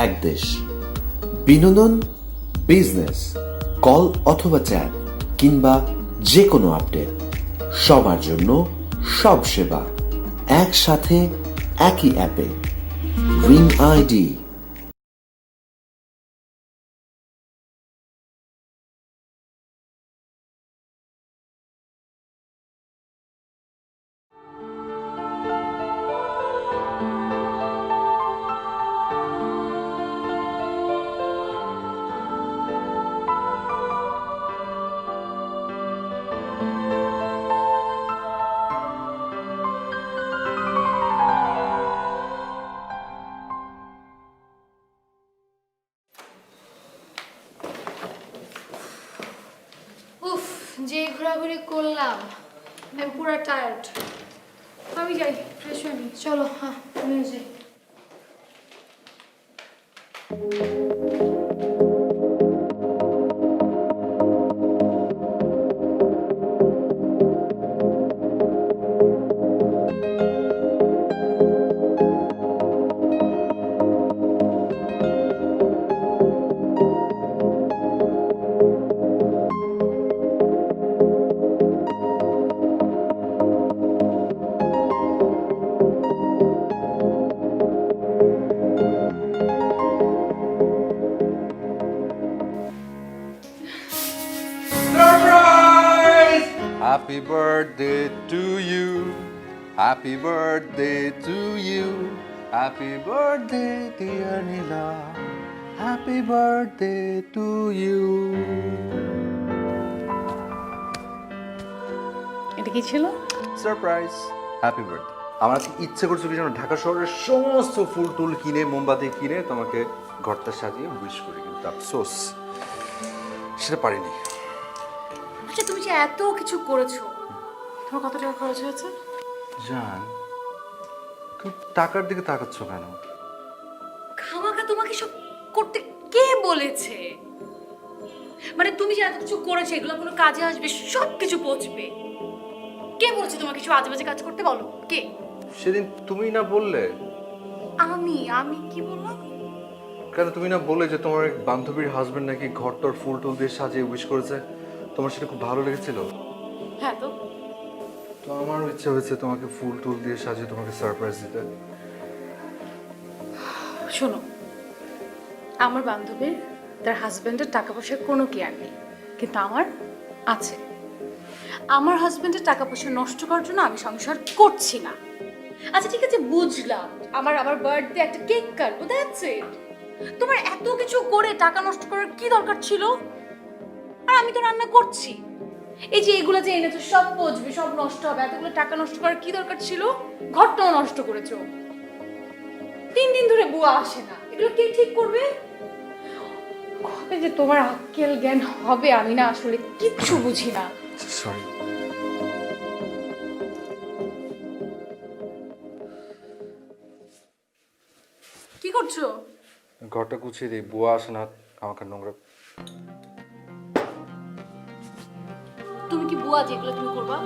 এক দেশ। বিনোদন, বিজনেস, কল অথবা চ্যাট কিংবা যে কোনো আপডেট, সবার জন্য সব সেবা একসাথে একই অ্যাপে। Ring ID. উফ, যে ঘোরাঘুরি করলাম আমি পুরো টায়ার্ড। আমি যাই, ফ্রেশ হয়ে নিই। চলো, হ্যাঁ আমিও যাই। Surprise! Happy birthday to you. Happy birthday to you. Happy birthday, dear Nila. Happy birthday to you. এটা কি ছিল? সারপ্রাইজ। Happy birthday. আমার আজকে ইচ্ছে করছে কি যেন ঢাকা শহরের সমস্ত ফুল টুল কিনে মোমবাতি কিনে তোমাকে ঘরটা সাজিয়ে উইশ করি, কিন্তু আফসোস সেটা পারিনি। আচ্ছা, তুমি যে এত কিছু করেছো, তোমার কত টাকা খরচ হয়েছে? জান, তুমি টাকার দিকে তাকাচ্ছ কেন? খামাখা তোমাকে সব করতে কে বলেছে? মানে তুমি যে এত কিছু করেছো, এগুলো কোনো কাজে আসবে? সব কিছু পচবে। কে বলেছে তোমাকে কিছু আজে বাজে কাজ করতে? বলো কে? সেদিন তুমি না বললে? আমি কি বললাম? কেন তুমি না বললে যে তোমার এক বান্ধবীর হাজবেন্ড নাকি ঘরটার ফুল টুল দিয়ে সাজিয়ে উইশ করেছে, তোমার সেটা খুব ভালো লেগেছিল? হ্যাঁ তো তো আমারও ইচ্ছে হয়েছে তোমাকে ফুল টুল দিয়ে সাজিয়ে তোমাকে সারপ্রাইজ দিতে। শোনো, আমার বান্ধবীর তার হাজবেন্ডের টাকা পয়সার কোনো কেয়ার নেই, কিন্তু আমার আছে। আমার হাজবেন্ডের টাকা পয়সা নষ্ট করার জন্য আমি সংসার করছি না। আচ্ছা ঠিক আছে, বুঝলাম। আমার বার্থডে একটা কেক কাটবো, দ্যাটস ইট। তোমার এত কিছু করে টাকা নষ্ট করার কি দরকার ছিল? আর আমি তো রান্না করছি। এই যে এগুলো যে এনেছো সব পচবে, সব নষ্ট হবে, এতগুলো টাকা নষ্ট করার কি দরকার ছিল? ঘরটাও নষ্ট করেছো। 3 দিন ধরে বুয়া আসে না, এগুলো কে ঠিক করবে? কবে যে তোমার আক্কেল জ্ঞান হবে, আমি না আসলে কিচ্ছু বুঝি না। সরি। কি করছো? ঘরটা গুছিয়ে দিই, বুয়া আসে না, আমাকে নোংরা। তুমি কি বুয়া যেগুলো তুমি করবা?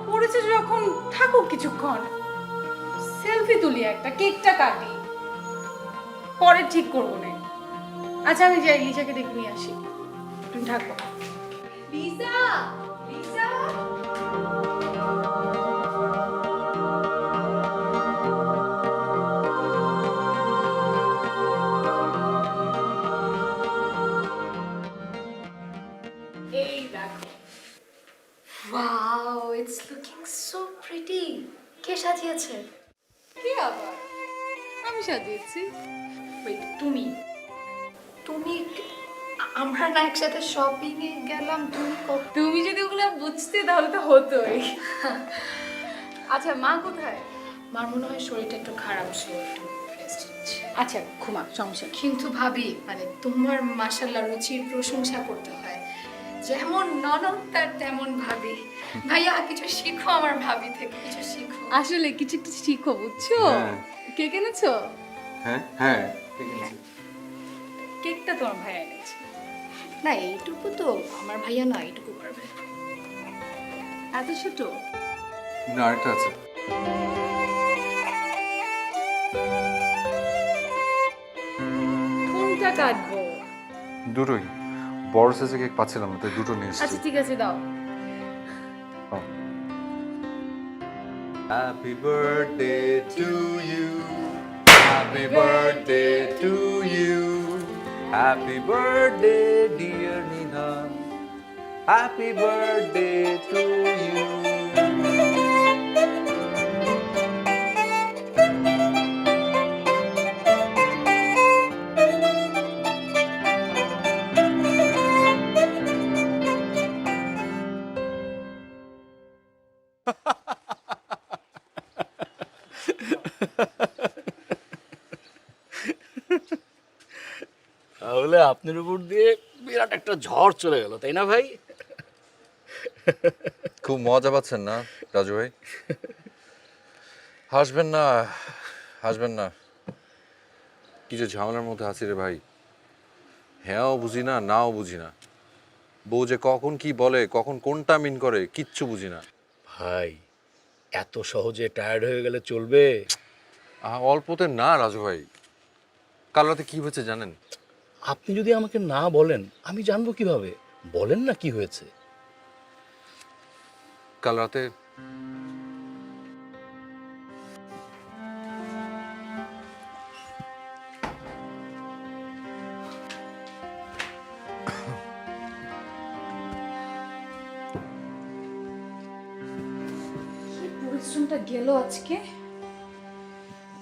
পড়েছে যখন থাকুক কিছুক্ষণ, সেলফি তুলি, একটা কেকটা কাটি, পরে ঠিক করবো না। আচ্ছা আমি যাই, লিসাকে ডেকে নিয়ে আসি, তুমি থাকো। Lisa, Lisa. এই দেখো। Wow, it's looking so pretty. কে সাজিয়েছে? কে আবার? আমি সাজিয়েছি। ওয়েট, তুমি তুমি আমরা না একসাথে শপিং এ গেলাম, তুমি যদি ওগুলো বুঝতে তাহলে তো হতোই। আচ্ছা মা কোথায়? মার মনে হয় শরীরটা একটু খারাপ, সে একটু রেস্ট নিচ্ছে। আচ্ছা ঘুমা, সমস্যা। কিন্তু ভাবি, মানে তোমার মাশাআল্লাহ রুচির প্রশংসা করতে হয়। যেমন ননদ তার তেমন ভাবি। ভাইয়া কিছু শিখো, আমার ভাবি থেকে কিছু শিখো। আসলে কিছু একটু শিখো, বুঝছো? হ্যাঁ। কেক এনেছো? হ্যাঁ হ্যাঁ, ঠিক আছে। কেকটা তোমার ভাইয়া এনেছে। না এইটুকু তো আমার ভাইয়া না, এইটুকু পারবে। এত ছোট? না, আরেকটা আছে। কোনটা কাটবো? দুটোই। বড় সাইজে কেক পাচ্ছিলাম না, তাই দুটো নিয়ে আচ্ছা এসেছি। ঠিক আছে, দাও। Happy birthday to you, happy birthday to you, happy birthday dear Nidha, happy birthday to you. তাহলে আপনার উপর দিয়ে বিরাট একটা ঝড় চলে গেল, তাই না ভাই? খুব মজা পাচ্ছেন না রাজু ভাই? হাসবেন না, হাসবেন না। কি যে ঝামেলার মধ্যে আছি রে ভাই, হ্যাঁও বুঝি না, নাও বুঝি না। বউ যে কখন কি বলে, কখন কোনটা মিন করে, কিচ্ছু বুঝি না। ভাই, এত সহজে টায়ার্ড হয়ে গেলে চলবে? অল্পতে না রাজু ভাই, কাল রাতে কি হয়েছে জানেন? আপনি যদি আমাকে না বলেন আমি জানবো কিভাবে? বলেন না কি হয়েছে। কাল রাতে কি পরিশ্রমটা গেল আজকে।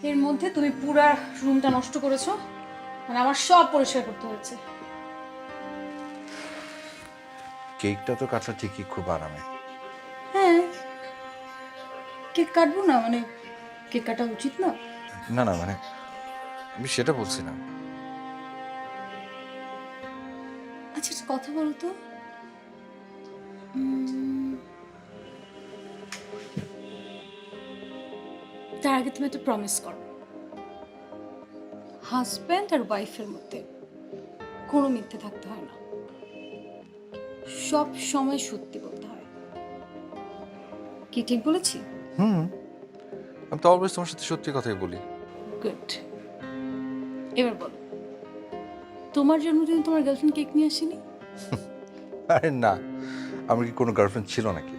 এর মধ্যে তুমি পুরা রুমটা নষ্ট করেছো, মানে আমার সব পরিষ্কার করতে হয়েছে। কেকটা তো কাটা ঠিকই, খুব আরামে। হ্যাঁ, কেক কাটবো না মানে কেক কাটা উচিত না? না না, মানে আমি সেটা বলছি না। আচ্ছা একটা কথা বলো তো, তার আগে তুমি একটা প্রমিস করো, হাজব্যান্ড আর ওয়াইফের মধ্যে কোনো মিথ্যে থাকতে হয় না, সব সময় সত্যি বলতে হয়। কি ঠিক বলেছি? আমি তো অলওয়েজ তোমার সাথে সত্যি কথাই বলি। গুড। এবার বলো, তোমার জন্মদিনে তোমার গার্লফ্রেন্ড কেক নিয়ে আসেনি? আরে না, আমার কি কোনো গার্লফ্রেন্ড ছিল নাকি?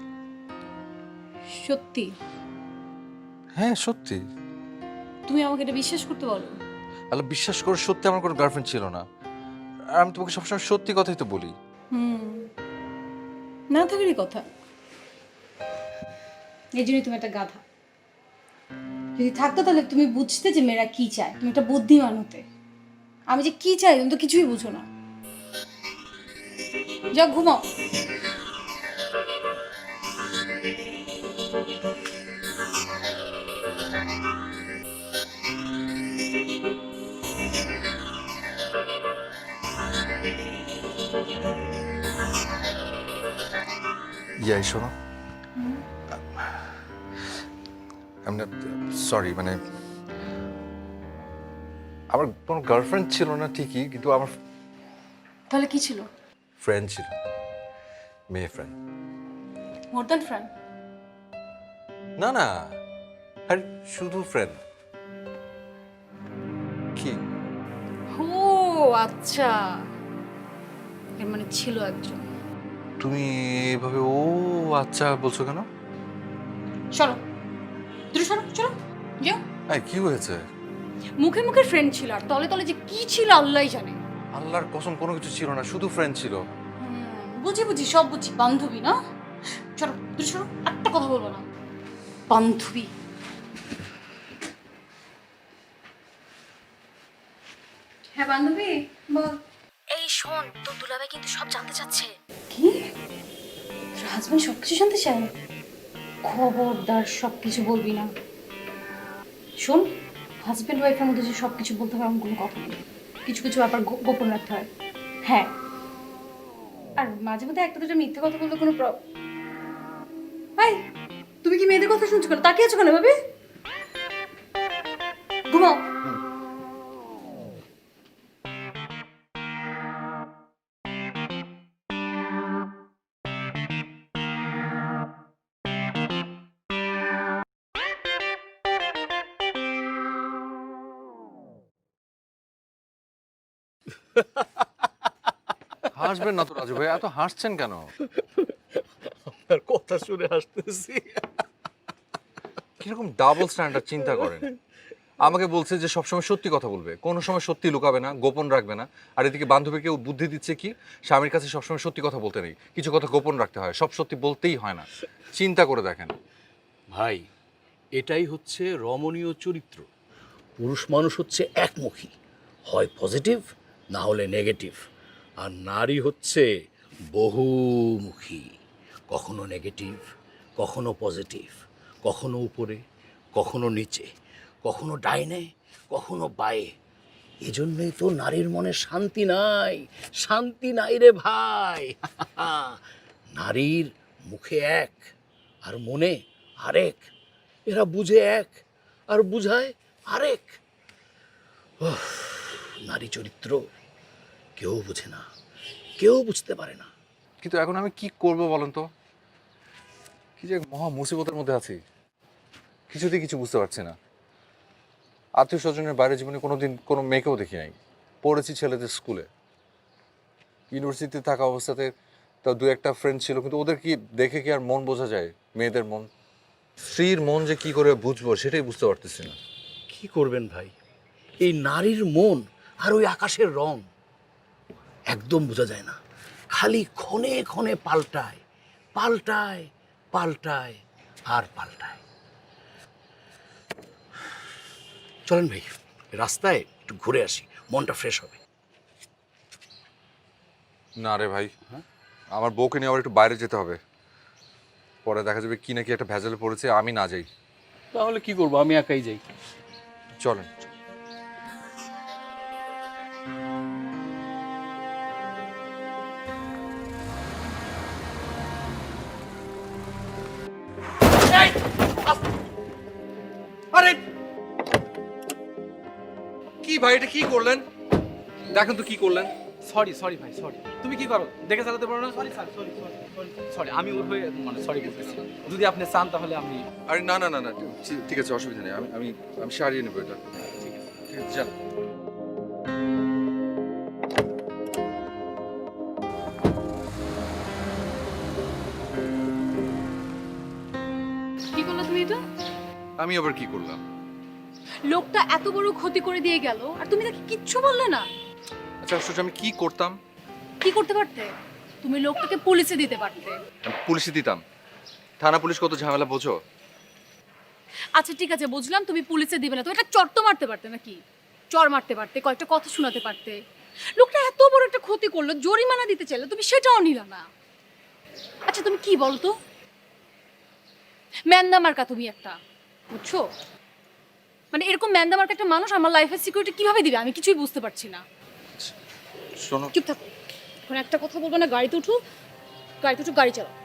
সত্যি? হ্যাঁ সত্যি। তুমি আমাকে এটা বিশ্বাস করতে বলো? আল্লাহ বিশ্বাস করে, সত্যি আমার কোনো গার্লফ্রেন্ড ছিল না। আর আমি তোমাকে সবসময় সত্যি কথাই তো বলি। না থাকারই কথা, এই জন্যই তুমি একটা গাধা। যদি থাকতো তাহলে তুমি বুঝতে যে মেয়েরা কি চায়, তুমি একটা বুদ্ধিমান হতে। আমি যে কি চাই তুমি তো কিছুই বুঝো না। যাও ঘুমাও। ইয়াই শোনো, আমি সরি, মানে আমার কোনো গার্লফ্রেন্ড ছিল না ঠিকই, কিন্তু আমার তাহলে কি ছিল? ফ্রেন্ড ছিল, মেয়ে ফ্রেন্ড। More than friend? না না, আরে শুধু ফ্রেন্ড। কি? ও আচ্ছা, এর মানে ছিল একজন। তুমি এভাবে ও আচ্ছা বলছো কেন? চলো দ্রুত সরো, চলো যাও। এই কি হয়েছে? মুখে মুখে ফ্রেন্ড ছিল, আর তলে তলে যে কি ছিল আল্লাহই জানে। আল্লাহর কসম কোনো কিছু ছিল না, শুধু ফ্রেন্ড ছিল। বুঝি বুঝি, সব বুঝি, বান্ধবী না? চলো দ্রুত সরো, একটা কথা বলবো না। বান্ধবী। হ্যাঁ বান্ধবী, বল। এই শোন, তোর দুলাভাই কিন্তু সব জানতে চাচ্ছে। কি? তোর হাজবেন্ড সবকিছু জানতে চায়? খবরদার সবকিছু বলবি না। শোন, হাজবেন্ড ওয়াইফের মধ্যে যে সবকিছু বলতে হবে এমন কোনো কথা নেই, কিছু কিছু ব্যাপার গোপন রাখতে হয়। হ্যাঁ, আর মাঝে মধ্যে একটা দুটো মিথ্যে কথা বললে কোনো ভাই, তুমি কি মেয়েদের কথা শুনছো কেন? তাকিয়ে আছো কেন ভাবি? ঘুমাও। হাসবেন না তো রাজু ভাই, এত হাসছেন কেন? আপনার কথা শুনে হাসতেছি। কিরকম ডাবল স্ট্যান্ডার্ড চিন্তা করেন। আমাকে বলছে যে সবসময় সত্যি কথা বলবে, কোনো সময় সত্যি লুকাবে না, গোপন রাখবে না। আর এদিকে বান্ধবীকে বুদ্ধি দিচ্ছে কি, স্বামীর কাছে সবসময় সত্যি কথা বলতে নেই, কিছু কথা গোপন রাখতে হয়, সব সত্যি বলতেই হয় না। চিন্তা করে দেখেন। ভাই, এটাই হচ্ছে রমণীয় চরিত্র। পুরুষ মানুষ হচ্ছে একমুখী, হয় পজিটিভ না হলে নেগেটিভ। আর নারী হচ্ছে বহুমুখী, কখনো নেগেটিভ, কখনো পজিটিভ, কখনো উপরে, কখনো নিচে, কখনো ডাইনে, কখনো বায়ে। এজন্যই তো নারীর মনে শান্তি নাই, শান্তি নাই রে ভাই। নারীর মুখে এক আর মনে আরেক, এরা বুঝে এক আর বুঝায় আরেক। উফ, নারী চরিত্র কেউ বুঝে না, কেউ বুঝতে পারে না। কিন্তু এখন আমি কি করব বলেন তো? কি যে মহা মুসিবতের মধ্যে আছি, কিছুতেই কিছু বুঝতে পারছি না। আত্মীয় স্বজনের বাইরে জীবনে কোনোদিন কোনো মেয়েকেও দেখি নাই। পড়েছি ছেলেদের স্কুলে, ইউনিভার্সিটিতে থাকা অবস্থাতে তা দু একটা ফ্রেন্ড ছিল, কিন্তু ওদের কি দেখে কি আর মন বোঝা যায়? মেয়েদের মন, স্ত্রীর মন যে কি করে বুঝবো সেটাই বুঝতে পারতেছি না। কি করবেন ভাই, এই নারীর মন আর ওই আকাশের রং একদম বোঝা যায় না, খালি ক্ষণে ক্ষণে পাল্টায়, পাল্টায়, পাল্টায় আর পাল্টায়। চলেন ভাই, রাস্তায় একটু ঘুরে আসি, মনটা ফ্রেশ হবে। না রে ভাই, আমার বউকে নিয়ে আবার একটু বাইরে যেতে হবে, পরে দেখা যাবে কি নাকি একটা ভেজালে পড়েছে, আমি না যাই। তাহলে কি করবো, আমি একাই যাই। চলেন। আরে কি ভাই, এটা কি করলেন? দেখেন তো কি করলেন। সরি সরি ভাই, সরি। তুমি কি করো দেখে চালাতে পারো না? Sorry sir, sorry sorry sorry sorry, আমি ওর হয়ে মানে সরি বলতেছি। যদি আপনি চান তাহলে আমি। আরে না না না না, ঠিক আছে, অসুবিধা নেই, আমি আমি আমি সারিয়ে নেবো এটা। ঠিক আছে, যান। কি করলো তুমি এটা? আমি আবার কি করলাম? লোকটা এত বড় ক্ষতি করে দিয়ে গেল আর তুমি তাকে কিচ্ছু বললে না? আচ্ছা আশ্চর্য, আমি কি করতাম? কি করতে পারতে? তুমি লোকটাকে পুলিশে দিতে পারতে। আমি পুলিশে দিতাম? থানা পুলিশ কত ঝামেলা বোঝো? আচ্ছা ঠিক আছে, বুঝলাম তুমি পুলিশে দিবে না, তো এটা চর তো মারতে পারতে নাকি? চর মারতে পারতে, কয়েকটা কথা শোনাতে পারতে। লোকটা এত বড় একটা ক্ষতি করলো, জরিমানা দিতে চাইলে তুমি সেটাও নিলা না। আচ্ছা তুমি কি বলো তো, ম্যান্দা মার্কা তুমি একটা, বুঝছো? মানে এরকম ম্যান্দা মার্কা একটা মানুষ আমার লাইফের সিকিউরিটি কিভাবে দিবে আমি কিছুই বুঝতে পারছি না। শোনো, চুপ থাকো, এখন একটা কথা বলবো না, গাড়িতে উঠো, গাড়িতে উঠো, গাড়ি চালাও।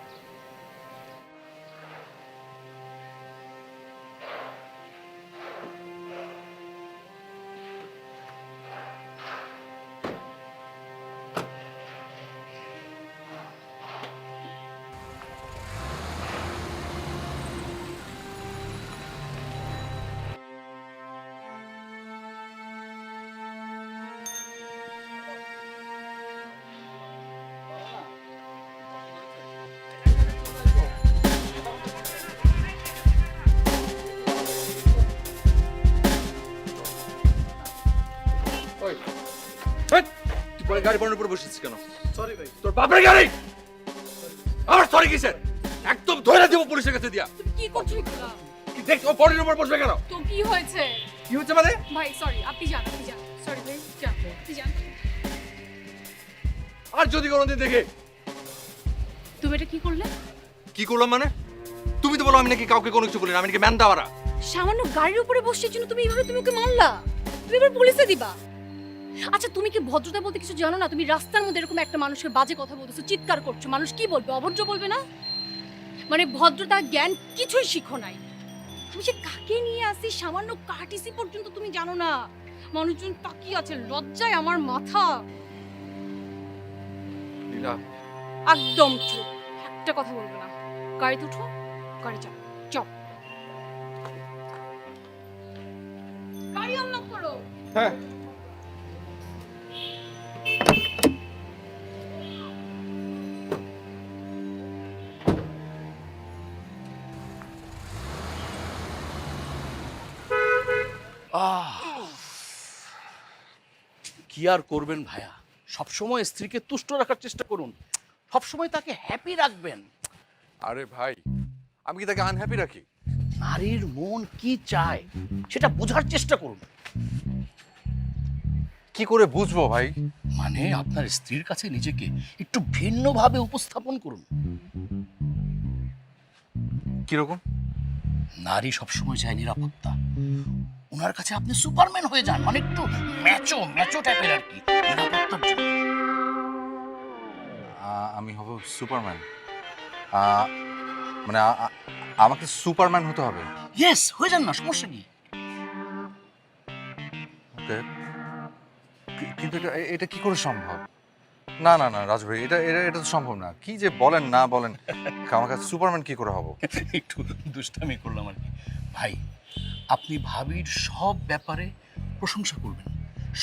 ওই হেৎ, তুই পরে গাড়ি বানানোর উপরে বসেছিস কেন? সরি ভাই, তোর বাপের গাড়ি। আমার সরি কিসের? একদম ধরে দেবো পুলিশের কাছে দিয়া। তুমি কি করছো এগুলা? কি দেখ, ও বডির উপর বসবে কেন? তো কি হয়েছে? কি হচ্ছে মানে? ভাই সরি, আপনি যান, আপনি যান। সরি ভাই, যান, আপনি যান। আর যদি কোনোদিন দেখে। তুমি এটা কি করলে? কি করলাম মানে? তুমি তো বলো আমি নাকি কাউকে কোনো কিছু বলি না, আমি নাকি ম্যান দাওয়ারা। সামান্য গাড়ির উপরে বসছিস জন্য তুমি এইভাবে তুমি ওকে মারলা? তুমি এবার পুলিশে দিবা? আচ্ছা তুমি কি ভদ্রতা বলতে কিছু জানো না? তুমি রাস্তার মধ্যে এরকম একটা মানুষের বাজে কথা বলতেছো, চিৎকার করছো, মানুষ কি বলবে? অভদ্র বলবে না? মানে ভদ্রতা জ্ঞান কিছুই শিখো নাই। তুমি যে কাকে নিয়ে আসি, সামান্য কাটিসি পর্যন্ত তুমি জানো না। মানুষজন তাকিয়ে আছে, লজ্জায় আমার মাথা। লীলা, একদম চুপ, একটা কথা বলবে না। গাড়িতে উঠো, গাড়ি চাও, চাও। গাড়ি আনলক করো। হ্যাঁ কি আর করবেন ভাইয়া, সবসময় স্ত্রীকে তুষ্ট রাখার চেষ্টা করুন, সবসময় তাকে হ্যাপি রাখবেন। আরে ভাই, আমি কি তাকে আনহ্যাপি রাখি? নারীর মন কি চায় সেটা বোঝার চেষ্টা করুন। কি করে বুঝবো ভাই? মানে আপনার স্ত্রীর কাছে নিজেকে একটু ভিন্নভাবে উপস্থাপন করুন। কিরকম? নারী সবসময় চায় নিরাপত্তা, ওনার কাছে আপনি সুপারম্যান হয়ে যান, মানে একটু ম্যাচো ম্যাচো টাইপের আর কি, নিরাপত্তার জন্য। আমি হব সুপারম্যান? মানে আমাকে সুপারম্যান হতে হবে? ইয়েস, হয়ে যান না, সমস্যা কি? ওকে, কিন্তু এটা কি করে সম্ভব? না না না রাজু ভাই, এটা এটা এটা তো সম্ভব না। কি যে বলেন না বলেন, আমার কাছে সুপারম্যান কি করে হব? একটু দুষ্টামি করলাম আর কি। ভাই, আপনি ভাবির সব ব্যাপারে প্রশংসা করবেন,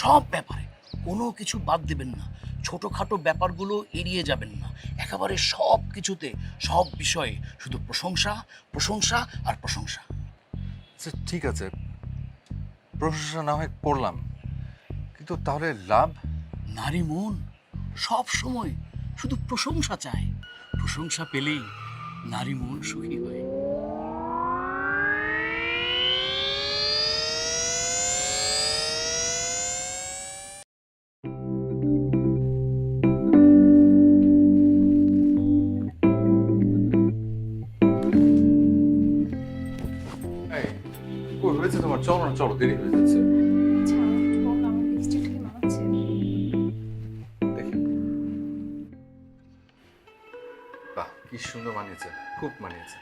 সব ব্যাপারে, কোনো কিছু বাদ দেবেন না, ছোটোখাটো ব্যাপারগুলো এড়িয়ে যাবেন না, একেবারে সব কিছুতে, সব বিষয়ে শুধু প্রশংসা, প্রশংসা আর প্রশংসা। আচ্ছা ঠিক আছে, প্রশংসা না হয় করলাম, কিন্তু তাহলে লাভ? নারী মন সব সময় শুধু প্রশংসা চায়, প্রশংসা পেলেই নারী মন সুখী হয়। এই, কই হয়েছে তোমার? চলো না, চলো, দেরি হয়ে যাচ্ছে। আচ্ছা আমি একটু বললাম, আমার লিপস্টিকটা কি মানাচ্ছে? দেখি। বাহ, কি সুন্দর মানিয়েছে, খুব মানিয়েছে।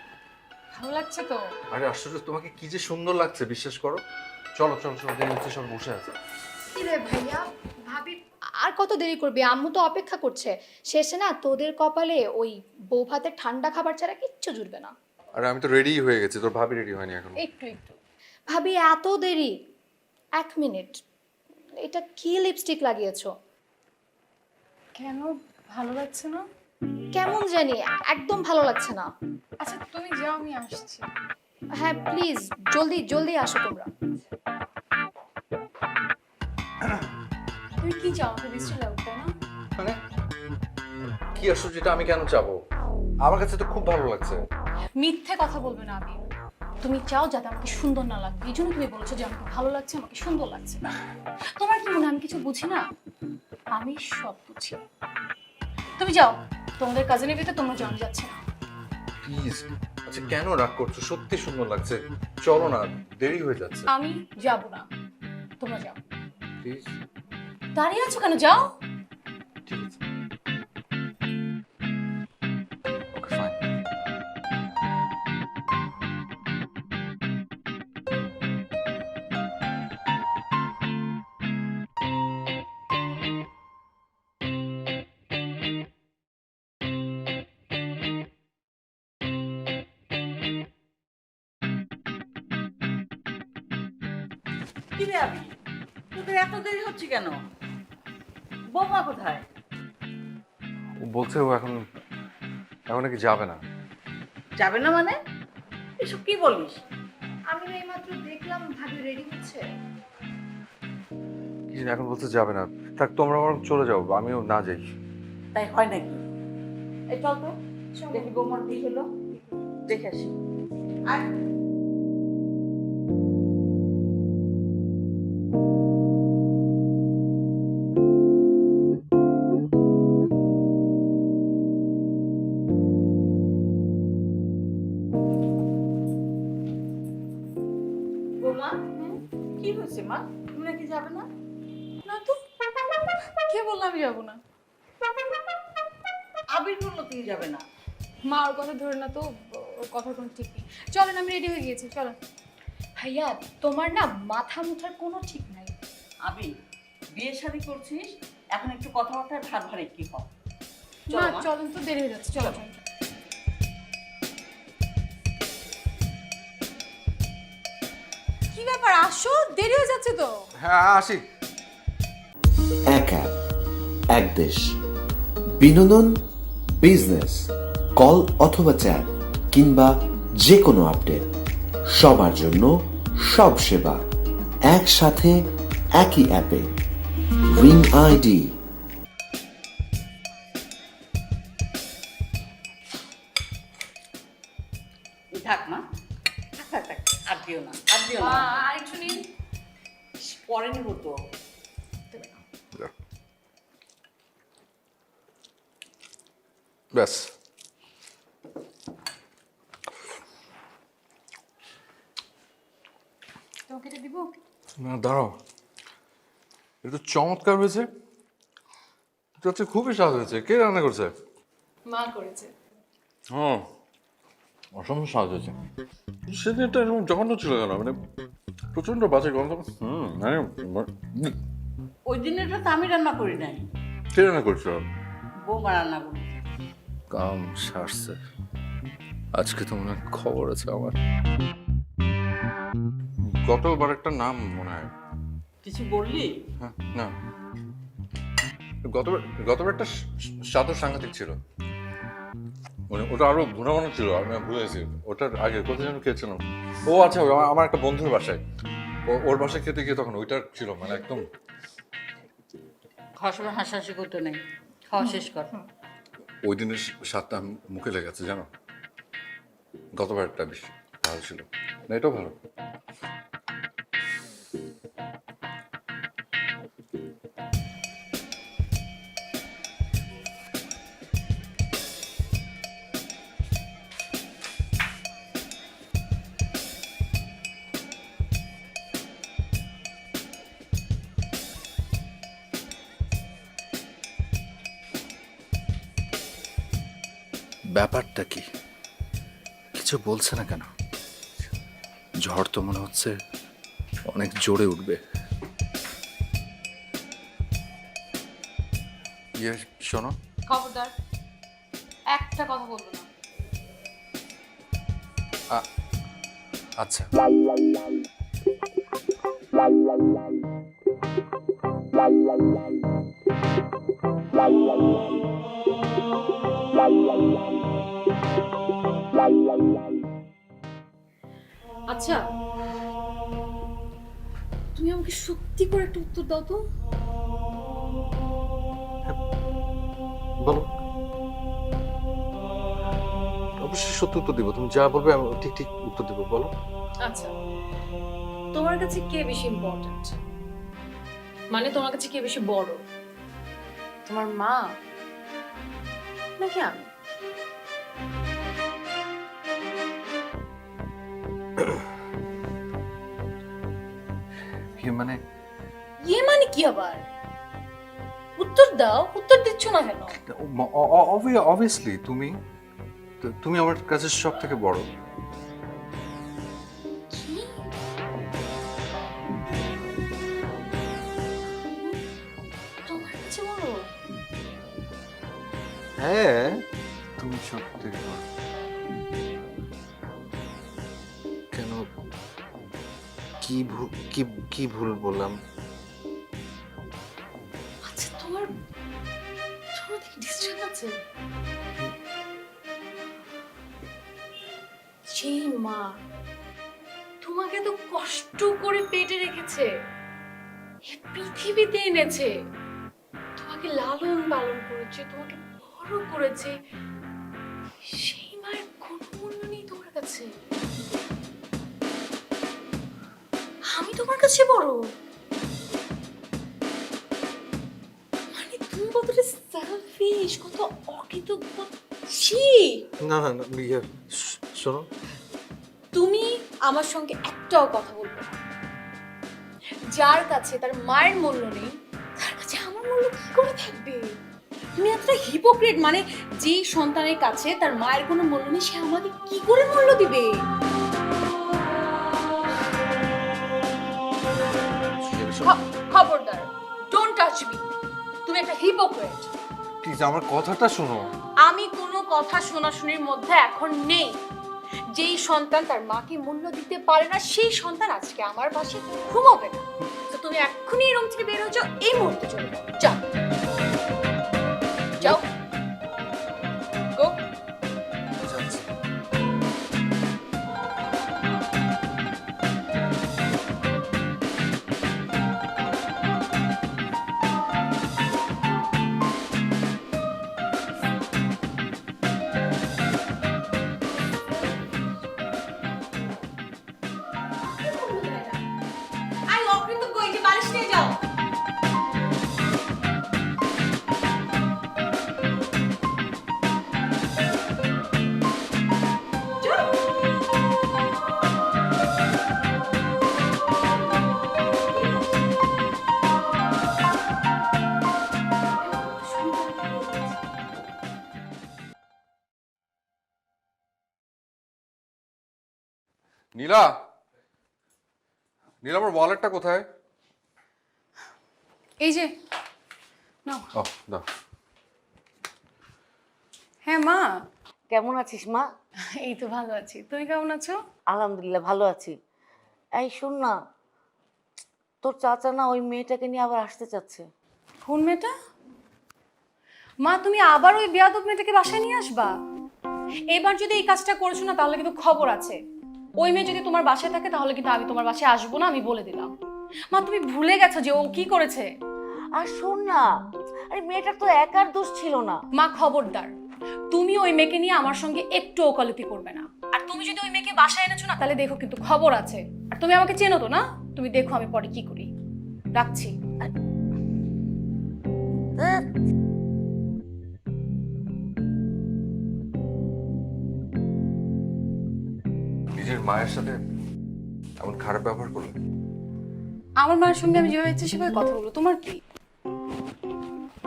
ভালো লাগছে তো? আরে আশ্চর্য, তোমাকে কি যে সুন্দর লাগছে, বিশ্বাস করো। চলো চলো চলো, দেরি হচ্ছে, সব বসে আছে। কি রে ভাইয়া, ভাবি আর কত দেরি করবি? আম্মু তো অপেক্ষা করছে। শেষে না তোদের কপালে ওই বউ ভাতের ঠান্ডা খাবার ছাড়া কিচ্ছু জুটবে না। আরে আমি তো রেডি হয়ে গেছি, তোর ভাবি রেডি হয়নি এখন। একটু একটু। ভাবি এত দেরি? 1 মিনিট, এটা কি লিপস্টিক লাগিয়েছো? কেন ভালো লাগছে না? কেমন জানি, একদম ভালো লাগছে না। আচ্ছা তুমি যাও, আমি আসছি। হ্যাঁ প্লিজ, জলদি জলদি আসো তোমরা। তুমি কি চাও? আমাকে বৃষ্টি লাগুক, তাই না? মানে কি আশ্চর্য, এটা আমি কেন চাবো? আমার কাছে তো খুব ভালো লাগছে। মিথ্যে কথা বলবে না আমি। তুমি চাও যাতে আমাকে সুন্দর না লাগবে, এই জন্য তুমি বলেছো যে আমাকে ভালো লাগছে, আমাকে সুন্দর লাগছে। তোমার কি মনে হয় আমি কিছু বুঝি না? আমি সব বুঝি। তুমি যাও, তোমাদের কাজে নেবে তো, তোমরা জান যাচ্ছে না। প্লিজ। আচ্ছা কেন রাগ করছো? সত্যি সুন্দর লাগছে, চলো না, দেরি হয়ে যাচ্ছে। আমি যাব না, তোমরা যাও। প্লিজ। দাঁড়িয়ে আছো কেন? যাও। ঠিক আছে। Okay fine. কি রে আবি, তোদের এত দেরি হচ্ছে কেন? বৌমা কোথায়? ও বলছে ও এখন নাকি যাবে না। যাবে না মানে? এসব কি বলিস? আমি এইমাত্র দেখলাম ভাবি রেডি হচ্ছে। কি জানি, এখন বলছে যাবে না। থাক, তোমরা বরং চলে যাও, আমিও না যাই। তাই হয় নাকি? এই চল তো, দেখি বৌমার কি হলো, দেখে আসি। আর বৌমা, কি হয়েছে মা? তুমি নাকি যাবে না? না তো, কে বললো আমি যাবো না? আবির বললো তুই যাবে না। মা ওর কথা ধরে না তো, ওর কথার কোনো ঠিক নেই। চলেন, আমি রেডি হয়ে গিয়েছি, চলেন। ভাইয়া তোমার না মাথা মুঠার কোনো ঠিক নাই। আবি, বিয়ে শাদী করছিস, এখন একটু কথাবার্তায় ভার ভারে কি হয়? মা চলো মা। চলেন তো, দেরি হয়ে যাচ্ছে, চলো চলো। কি ব্যাপার, আসো, দেরি হয়ে যাচ্ছে তো। হ্যাঁ আসি। এক অ্যাপ, এক দেশ। বিনোদন, বিজনেস, কল অথবা চ্যাট কিংবা যে কোনো আপডেট, সবার জন্য সব সেবা একসাথে একই অ্যাপে রিং আইডি। থাক মা, থাক থাক, আর দিও না, আর দিও না। আরেকটু নিন। পরে নিব তো। ব্যাস, তোমাকে এটা দিব? না দাঁড়াও, এটা তো চমৎকার হয়েছে, এটা হচ্ছে খুবই স্বাদ হয়েছে। কে রান্না করছে? মা করেছে। হ্যাঁ, অসম্ভব স্বাদ হয়েছে। সেদিনটা এরকম জঘন্য ছিল কেন? মানে প্রচন্ড বাজে গন্ধ। ওই দিনেরটা তো আমি রান্না করি নাই, কে রান্না করছো? বৌমা রান্না করি। কাম সারছে, আজকে তো মনে হয় খবর আছে আমার। গতবার একটা নাম মনে হয়। কিছু বললি? হ্যাঁ, না, গতবার একটা স্বাদ সাংঘাতিক ছিল, মানে ওটা আরো ঘুনাঘুনো ছিল, আমি ভুলে গেছি। ওটার আগে কোথায় যেন খেয়েছিলাম। ও আচ্ছা, আমার একটা বন্ধুর বাসায়, ওর বাসায় খেতে গিয়ে তখন ওইটা ছিল, মানে একদম। খাওয়ার সময় হাসাহাসি করতে নেই, খাওয়া শেষ কর। ওই দিনের স্বাদটা মুখে লেগেছে জানো, গতবারটা বেশি ভালো ছিল না, এটাও ভালো। ব্যাপারটা কি? কিছু বলছে না কেন? ঝড় তো মনে হচ্ছে অনেক জোরে উঠবে। ইয়ে শোনো, খবরদার, একটা কথা বলবো না। আচ্ছা। আচ্ছা, তুমি আমাকে সত্যি করে একটা উত্তর দাও তো। বলো, অবশ্যই সত্যি উত্তর দিব। তুমি যা বলবে আমি ঠিক ঠিক উত্তর দিব। বলো। আচ্ছা, তোমার কাছে কে বেশি ইম্পর্ট্যান্ট? মানে তোমার কাছে কে বেশি বড়, তোমার মা নাকি আমি? মানে ইয়ে মানে কি আবার? উত্তর দাও, উত্তর দিচ্ছ না কেন? অবভিয়াসলি তুমি তুমি আমার কাছে সব থেকে বড়। তোমার কাছে বড়? হ্যাঁ, তুমি সব থেকে বড়। কেন, কি ভুল বললাম? আচ্ছা, তোমার দেখি ডিস্ট্রাক্ট আছে। সেই মা তোমাকে তো কষ্ট করে পেটে রেখেছে, এই পৃথিবীতে এনেছে, তোমাকে লালন পালন করেছে, তোমাকে বড় করেছে, সেই মায়ের কোনো মূল্য নেই তোমার কাছে? আমি তোমার কাছে বড়? মানে তুমি কতটা সেলফিশ, কত অকৃতজ্ঞ। ছি! না না না, শোনো, তুমি আমার সঙ্গে একটাও কথা বলবে না। যার কাছে তার মায়ের মূল্য নেই, তার কাছে আমার মূল্য কি করে থাকবে? তুমি এতটা হিপোক্রিট। মানে যেই সন্তানের কাছে তার মায়ের কোনো মূল্য নেই, সে আমাকে কি করে মূল্য দিবে? খবরদার, ডোন্ট টাচ মি। তুমি একটা হিপোক্রিট। প্লিজ আমার কথাটা শোনো। আমি কোনো কথা শোনাশুনির মধ্যে এখন নেই। যেই সন্তান তার মাকে মূল্য দিতে পারে না, সেই সন্তান আজকে আমার পাশে ঘুমাবে না। তো তুমি এক্ষুনি এই রুম থেকে বের হয়ে যাও, এই মুহূর্তে চলে যাও। যাও যাও, গো। নীলা, নীলা, আমার ওয়ালেটটা কোথায়? এই যে নাও। ও দাও। হ্যাঁ মা, কেমন আছিস মা? এই তো ভালো আছি, তুমি কেমন আছো? আলহামদুলিল্লাহ ভালো আছি। এই শোন না, তোর চাচা না ওই মেয়েটাকে নিয়ে আবার আসতে চাচ্ছে। কোন মেয়েটা? মা, তুমি আবার ওই বেয়াদব মেয়েটাকে বাসায় নিয়ে আসবা? এবার যদি এই কাজটা করেছো না, তাহলে কিন্তু খবর আছে। ওই মেয়ে যদি তোমার বাসায় থাকে, তাহলে কিন্তু আমি তোমার বাসায় আসবো না, আমি বলে দিলাম। মা, তুমি ভুলে গেছো যে ও কি করেছে। আর শোন না, আরে মেয়েটার তো একার দোষ ছিল না। মা, খবরদার, তুমি ওই মেয়েকে নিয়ে আমার সঙ্গে একটু ওকালতি করবে না। আর তুমি যদি ওই মেয়েকে বাসায় এনেছো না, তাহলে দেখো কিন্তু খবর আছে। আর তুমি আমাকে চেনো তো না? তুমি দেখো আমি পরে কি করি। রাখছি। নিজের মায়ের সাথে এমন খারাপ ব্যবহার করলে? আমার মায়ের সঙ্গে আমি যেভাবে ইচ্ছে সেভাবে কথা বলবো, তোমার কি?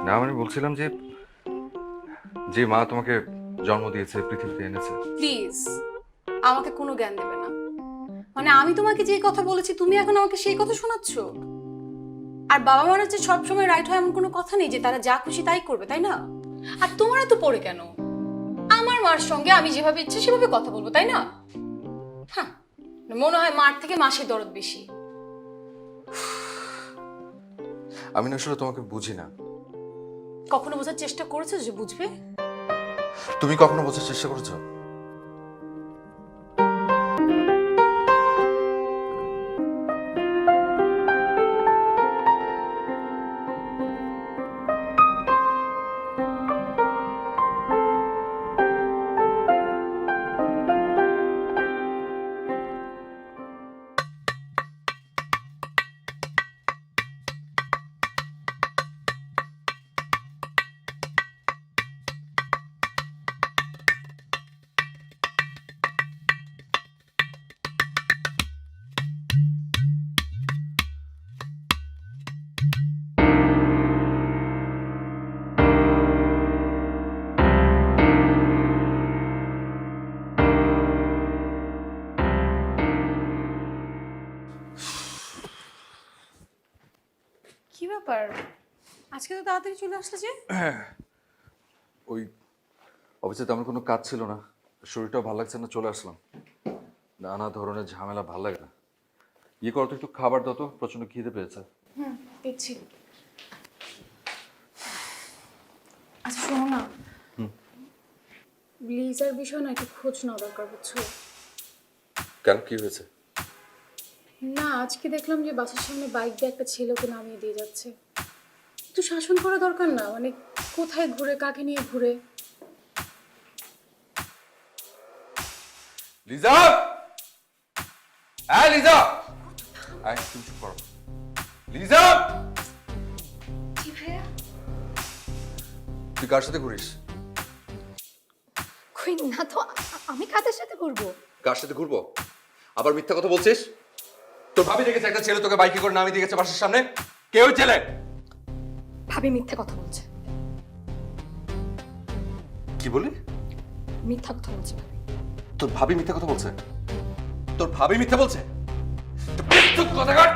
না, আমি বলছিলাম যে যে মা তোমাকে জন্ম দিয়েছে, পৃথিবীতে এনেছে। প্লিজ আমাকে কোনো জ্ঞান দেবে না। মানে আমি তোমাকে যে কথা বলেছি, তুমি এখন আমাকে সেই কথা শোনাচ্ছ? আর বাবা মারা যে সবসময় রাইট হয় এমন কোনো কথা নেই যে তারা যা খুশি তাই করবে, তাই না? আর তোমার এত পড়ে কেন? আমার মার সঙ্গে আমি যেভাবে ইচ্ছে সেভাবে কথা বলবো, তাই না? হ্যাঁ, মনে হয় মার থেকে মাসির দরদ বেশি। আমি না আসলে তোমাকে বুঝি না। কখনো বোঝার চেষ্টা করেছো যে বুঝবে? তুমি কখনো বোঝার চেষ্টা করেছো? কি ব্যাপার, আজকে তো তাড়াতাড়ি চলে আসলে যে? ওই অফিসে তেমন কোনো কাজ ছিল না, শরীরটাও ভালো লাগছে না, চলে আসলাম। নানা ধরনের ঝামেলা ভালো লাগে না। ইয়ে করো তো, একটু খাবার দাও তো, প্রচন্ড খিদে পেয়েছে। দিচ্ছি। আচ্ছা শোনো না, লিজার বিষয় না একটু খোঁজ নেওয়া দরকার, বুঝছো? কেন, কি হয়েছে? না, আজকে দেখলাম যে বাসার সামনে বাইক দিয়ে একটা ছেলেকে নামিয়ে দিয়ে যাচ্ছে। একটু শাসন করা দরকার না? মানে কোথায় ঘুরে, কাকে নিয়ে ঘুরে। লিজা, হ্যাঁ লিজা, তুমি চুপ করো। লিজা, জি ভাইয়া। তুই কার সাথে ঘুরিস? কই না তো, আমি কাদের সাথে ঘুরবো? কার সাথে ঘুরবো? আবার মিথ্যা কথা বলছিস? তোর ভাবি দেখেছে একটা ছেলে তোকে বাইকে করে নামিয়ে দিয়ে গেছে বাসার সামনে। কে ওই ছেলে? ভাবি মিথ্যা কথা বলছে। কি বলি? মিথ্যা কথা বলছে ভাবি। তোর ভাবি মিথ্যা কথা বলছে? তোর ভাবি মিথ্যা বলছে? তুই কথা কাট।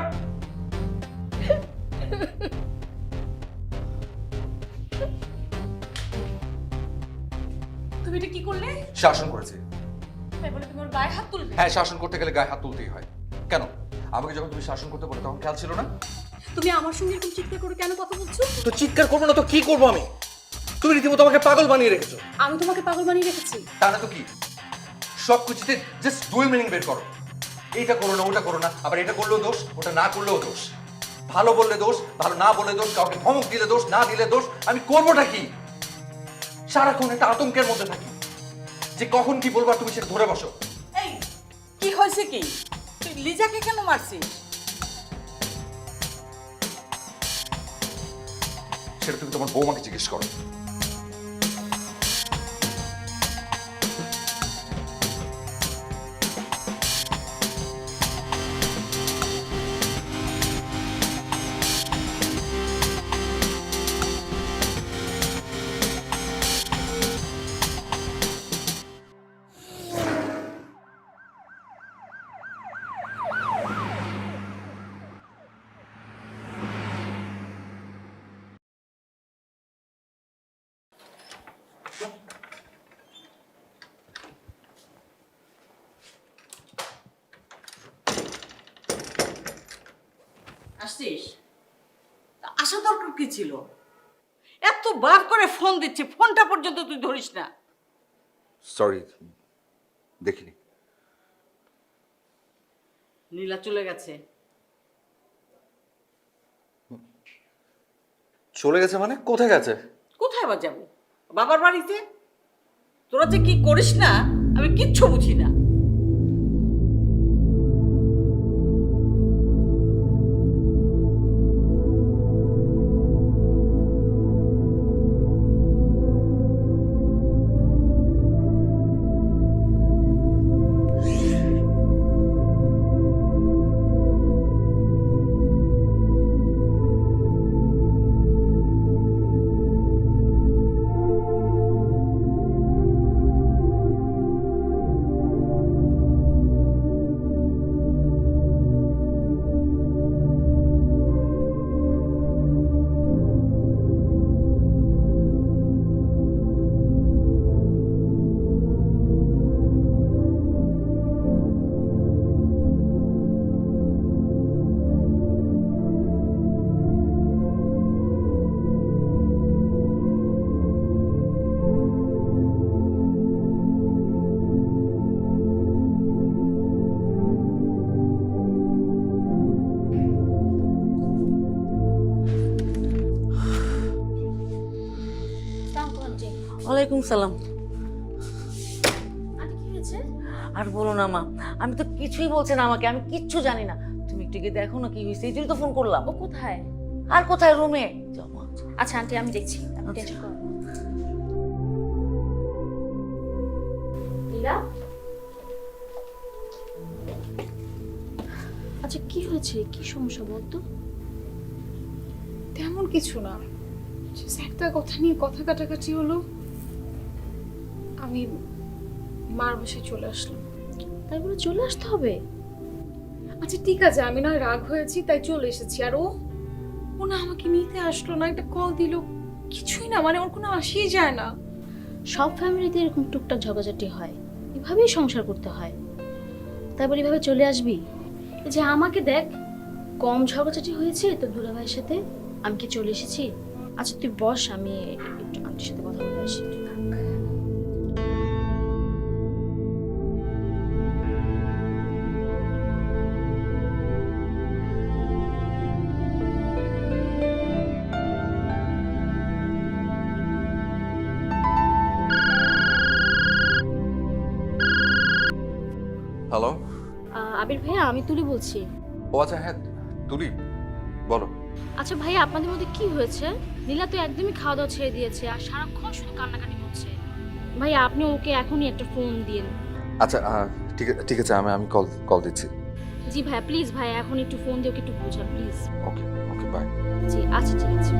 তুমি এটা কি করলে? শাসন করেছে। তাই বলে তুমি ওর গায়ে হাত তুলবে? হ্যাঁ, শাসন করতে গেলে গায়ে হাত তুলতেই হয়। কেন, আমাকে যখন তুমি শাসন করতে বলে তখন খেয়াল ছিল না? তুমি আমার সঙ্গে এরকম চিৎকার করে কেন কথা বলছো? তো চিৎকার করবো না তো কি করবো আমি? তুমি রীতিমতো আমাকে পাগল বানিয়ে রেখেছো। আমি তোমাকে পাগল বানিয়ে রেখেছি? তা না তো কি? সব কিছুতে জাস্ট ডুয়েল মিনিং বের করো। এইটা করো না, ওটা করো না, আবার এটা করলেও দোষ, ওটা না করলেও দোষ। ভালো বললে দোষ, ভালো না বললে দোষ, কাউকে ধমক দিলে দোষ, না দিলে দোষ। আমি করবোটা কি? সারাক্ষণ একটা আতঙ্কের মধ্যে থাকি যে কখন কি বলবো, আর তুমি সেটা ধরে বসো। এই কি হয়েছে কি? তুই লিজাকে কেন মারছিস? সেটা তুমি তোমার বৌমাকে জিজ্ঞেস করো। আসছিস তা আসা দরকার কি ছিল? এত বার করে ফোন দিচ্ছে, ফোনটা পর্যন্ত তুই ধরিস না। সরি, দেখিনি। নীলা চলে গেছে। চলে গেছে মানে? কোথায় গেছে? কোথায় বা যাবো? বাবার বাড়িতে। তোরা যে কি করিস না আমি কিচ্ছু বুঝি না। ওয়ালাইকুম সালাম। আন্টি কি হয়েছে? আর বলো না মা, আমি তো কিছুই বলছে না আমাকে, আমি কিচ্ছু জানি না। তুমি একটু গিয়ে দেখো না কি হয়েছে, এই জন্য তো ফোন করলাম। ও কোথায়? আর কোথায়? রুমে। আচ্ছা আন্টি আমি দেখছি, আপনি টেনশন করুন না। নীলা, আচ্ছা কি হয়েছে, কি সমস্যা বলতো? তেমন কিছু না, just একটা কথা নিয়ে কথা কাটাকাটি হলো, আমি মার বাসায় চলে আসলাম। তাই বলে চলে আসতে হবে? আচ্ছা ঠিক আছে, আমি না রাগ হয়েছি তাই চলে এসেছি। আর ও ও না আমাকে নিতে আসলো না, একটা কল দিল, কিছুই না, মানে ওর কোনো আসেই যায় না। সব ফ্যামিলিতে এরকম টুকটাক ঝগড়াঝাটি হয়, এভাবেই সংসার করতে হয়। তাই বলে এভাবে চলে আসবি? এই যে আমাকে দেখ, কম ঝগড়াঝাটি হয়েছে তোর দুলাভাইয়ের সাথে, আমি কি চলে এসেছি? আচ্ছা তুই বস, আমি একটু আন্টির সাথে কথা বলে আসি। হ্যালো। আবির ভাইয়া, আমি তুলি বলছি। ও আচ্ছা, হ্যাঁ তুলি, বলো। আচ্ছা ভাইয়া, আপনাদের মধ্যে কি হয়েছে? নীলা তো একদমই খাওয়া দাওয়া ছেড়ে দিয়েছে আর সারাক্ষণ শুধু কান্নাকাটি করছে। ভাইয়া আপনি ওকে এখনই একটা ফোন দিন। আচ্ছা ঠিক আছে, আমি কল দিচ্ছি। জি ভাইয়া প্লিজ, ভাইয়া এখন একটু ফোন দিয়ে ওকে একটু বোঝান প্লিজ। Okay okay, by. জি আচ্ছা ঠিক আছে।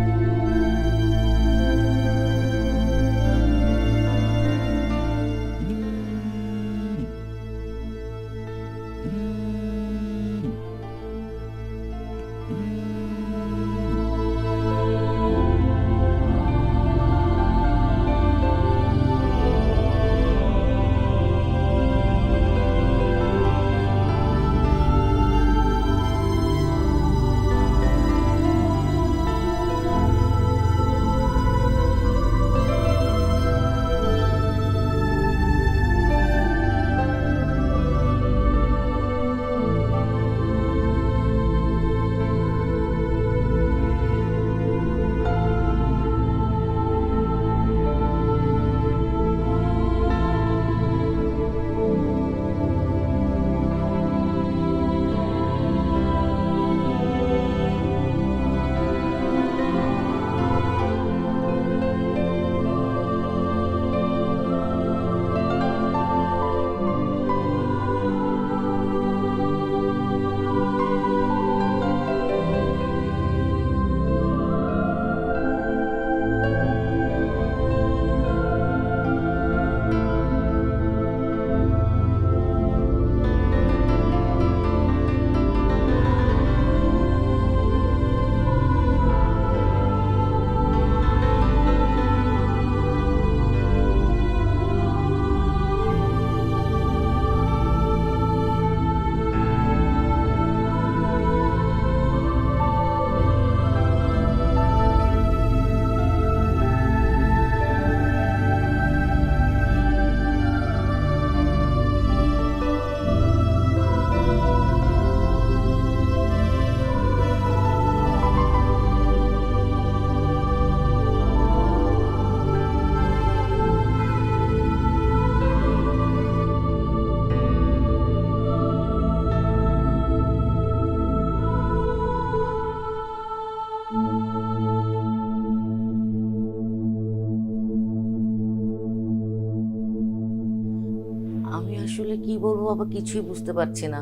আমি আসলে কি বলবো বাবা, কিছুই বুঝতে পারছি না।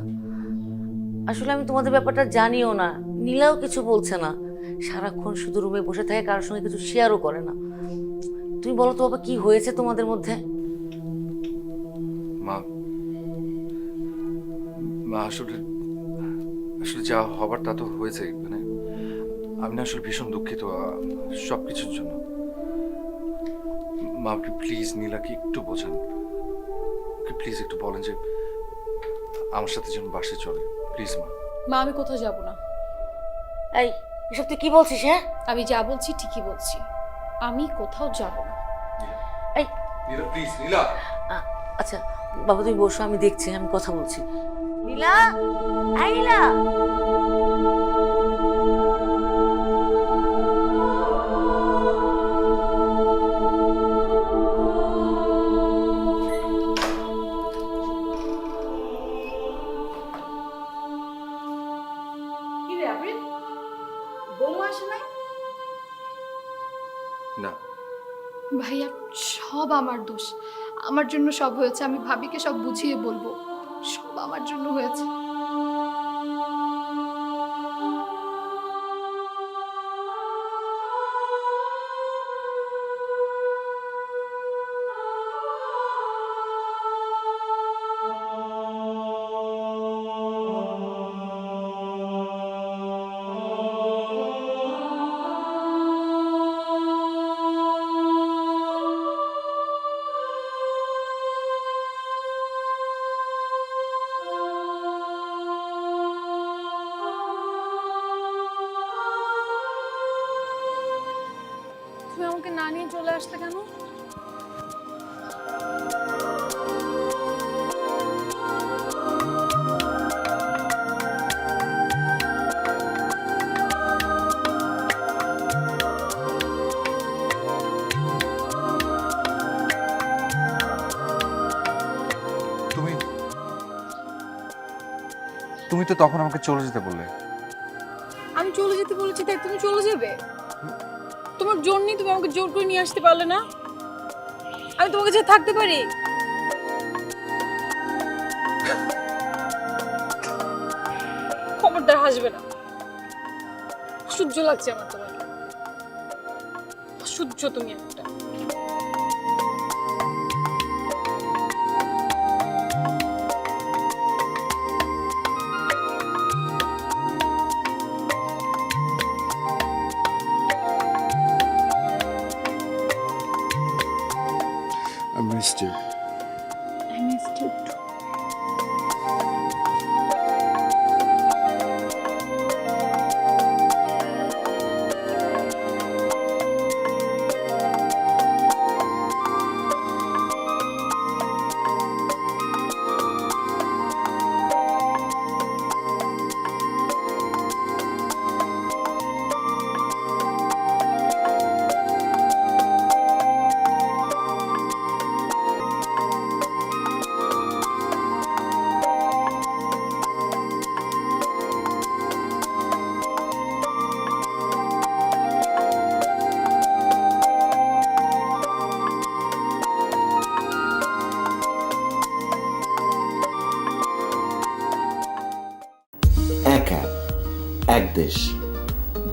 আসলে আমি তোমাদের ব্যাপারটা জানিও না, নীলাও কিছু বলছে না, সারাক্ষণ শুধু রুমে বসে থাকে, কারোর সঙ্গে কিছু শেয়ারও করে না। তুমি বলো তো বাবা, কি হয়েছে তোমাদের মধ্যে? মা মা আসলে আসলে যা হবার তা তো হয়েছে। মানে আমি না আসলে ভীষণ দুঃখিত সব কিছুর জন্য। মা আপনি প্লিজ নীলাকে একটু বোঝান, প্লিজ একটু বলেন যে আমার সাথে যেন বাসে চলে, প্লিজ মা। মা আমি কোথাও যাব না। এই এসব তুই কি বলছিস? হ্যাঁ, আমি যা বলছি ঠিকই বলছি, আমি কোথাও যাব না। এই নীলা প্লিজ, নীলা। আচ্ছা বাবা তুমি বসো, আমি দেখছি, আমি কথা বলছি। নীলা, এই নীলা। কি রে আবির, বৌমা আসে নাই? না ভাইয়া সব আমার দোষ, আমার জন্য সব হয়েছে। আমি ভাবিকে সব বুঝিয়ে বলবো, সব আমার জন্য হয়েছে। তুমি আমাকে না নিয়ে চলে আসতে কেন? তুমি তুমি তো তখন আমাকে চলে যেতে বললে। আমি চলে যেতে বলেছি তাই তুমি চলে যাবে? তোমার জন্যই তুমি আমাকে জোর করে নিয়ে আসতে পারলে না? আমি তোমাকে যে থাকতে পারি? খবরদার হাসবে না, অসহ্য লাগছে আমার তোমাকে, অসহ্য তুমি একটা। I missed you. I missed you too. এক অ্যাপ, এক দেশ।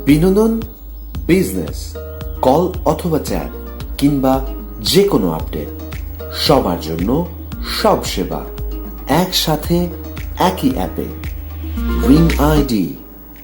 বিনোদন, বিজনেস, কল অথবা চ্যাট কিংবা যে কোনো আপডেট, সবার জন্য সব সেবা একসাথে একই অ্যাপে। Ring ID.